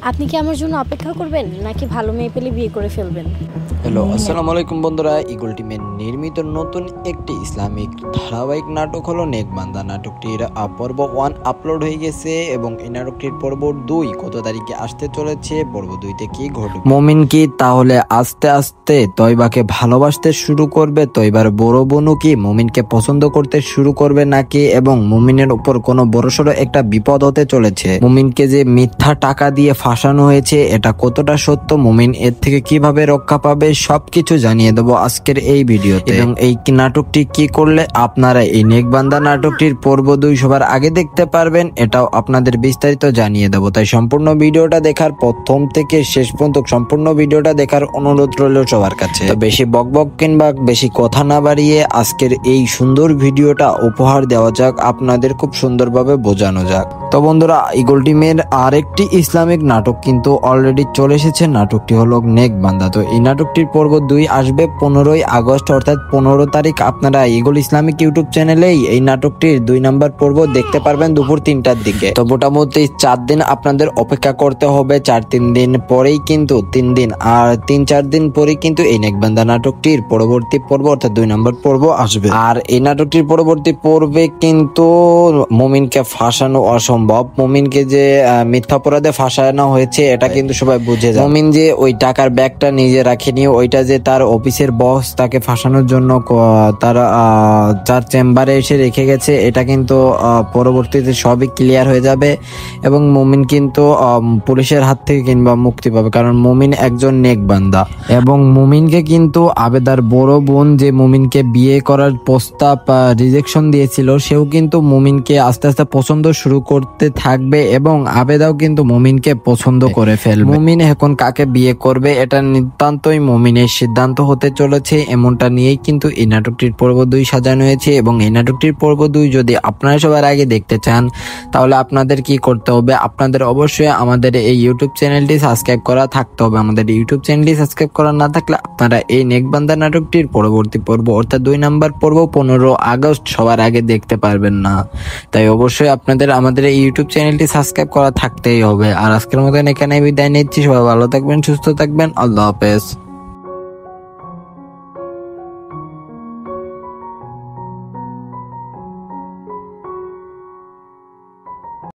আপনি কি আমার জন্য অপেক্ষা করবেন নাকি ভালো মেয়ে পেলে বিয়ে করে ফেলবেন? হ্যালো, আসসালামু আলাইকুম বন্ধুরা। ইগল টিমের নির্মিত নতুন একটি ইসলামিক ধারাবাহিক নাটক হলো নেকবান্দা। নাটকটির পর্ব 1 আপলোড হয়ে গেছে এবং এই নাটকটির পর্ব 2 কত তারিখে আসতে চলেছে, পর্ব 2তে কি ঘটবে। মুমিন কি তাহলে আস্তে আস্তে তয়বাকে ভালোবাসতে শুরু করবে? তয়বার বড় বোনও কি মুমিনকে পছন্দ করতে শুরু করবে নাকি? এবং মুমিনের উপর কোনো বড়সড় একটা বিপদ হতে চলেছে। মুমিনকে যে মিথ্যা টাকা দিয়ে ফাঁসানো হয়েছে, এটা কতটা সত্য, মুমিন এর থেকে কিভাবে রক্ষা পাবে, সবকিছু জানিয়ে দেবো আজকের এই ভিডিওতে। এবং এই নাটকটি কি করলে আপনারা এই নেকবান্দা নাটকটির পর্ব 2 সবার আগে দেখতে পারবেন, এটাও আপনাদের বিস্তারিত জানিয়ে দেবো। তাই সম্পূর্ণ ভিডিওটা দেখার, প্রথম থেকে শেষ পর্যন্ত সম্পূর্ণ ভিডিওটা দেখার অনুরোধ রইল সবার কাছে। তো বেশি বকবক কিংবা বেশি কথা না বাড়িয়ে আজকের এই সুন্দর ভিডিওটা উপহার দেওয়া যাক, আপনাদের খুব সুন্দরভাবে বোঝানো যাক। তো বন্ধুরা, ইগল টিমের আরেকটি ইসলামিক নাটক কিন্তু অলরেডি চলে এসেছে। নাটকটি হলো নেকবান্দা। তো এই নাটকটির পর্ব 2 আসবে 15ই আগস্ট, অর্থাৎ 15 তারিখ। আপনারা ইগল ইসলামিক ইউটিউব চ্যানেলেই এই নাটকটির 2 নম্বর পর্ব দেখতে পারবেন দুপুর 3টার দিকে। তো মোটামুটি 4 দিন আপনাদের অপেক্ষা করতে হবে। 4-3 দিন পরেই কিন্তু 3 দিন আর 3-4 দিন পরেই কিন্তু এই নেকবান্দা নাটকটির পরবর্তী পর্ব অর্থাৎ 2 নম্বর পর্ব আসবে। আর এই নাটকটির পরবর্তী পর্বে কিন্তু মুমিনকে ফাঁসানো অসম্ভব। মুমিনকে যে মিথ্যা অপরাধে ফাঁসানো হয়েছে এটা কিন্তু সবাই বুঝে যায়। মুমিন যে ওই টাকার ব্যাগটা নিজে রাখেনি, ওইটা যে তার অফিসের বস তাকে ফাঁসানোর জন্য তার চেম্বারে এসে রেখে গেছে, এটা কিন্তু পরবর্তীতে সবই ক্লিয়ার হয়ে যাবে এবং মুমিন কিন্তু পুলিশের হাত থেকে কিংবা মুক্তি পাবে, কারণ মুমিন একজন নেকবান্দা। এবং মুমিনকে কিন্তু আবেদার বড় বোন যে মুমিনকে বিয়ে করার প্রস্তাব রিজেকশন দিয়েছিল, সেও কিন্তু মুমিনকে আস্তে আস্তে পছন্দ শুরু করতে থাকবে এবং আবেদাও কিন্তু মুমিনকে পছন্দ করে ফেলবে। মুমিন এখন কাকে বিয়ে করবে এটা নিতান্তই মুমিনের সিদ্ধান্ত হতে চলেছে, এমনটা নিয়েই কিন্তু এই নাটকটির পর্ব 2 সাজানো হয়েছে। এবং এই নাটকটির পর্ব 2 যদি আপনারা সবার আগে দেখতে চান, তাহলে আপনাদের কি করতে হবে? আপনাদের অবশ্যই আমাদের এই ইউটিউব চ্যানেলটি সাবস্ক্রাইব করা থাকতে হবে। আমাদের ইউটিউব চ্যানেলটি সাবস্ক্রাইব করা না থাকলে আপনারা এই নেকবান্দা নাটকটির পরবর্তী পর্ব অর্থাৎ 2 নম্বর পর্ব 15 আগস্ট সবার আগে দেখতে পারবেন না। তাই অবশ্যই আপনাদের আমাদের এই ইউটিউব চ্যানেলটি সাবস্ক্রাইব করা থাকতেই হবে। আর আজকের মতন এখানে বিদায় নিচ্ছি। সবাই ভালো থাকবেন, সুস্থ থাকবেন। আল্লাহ হাফেজ।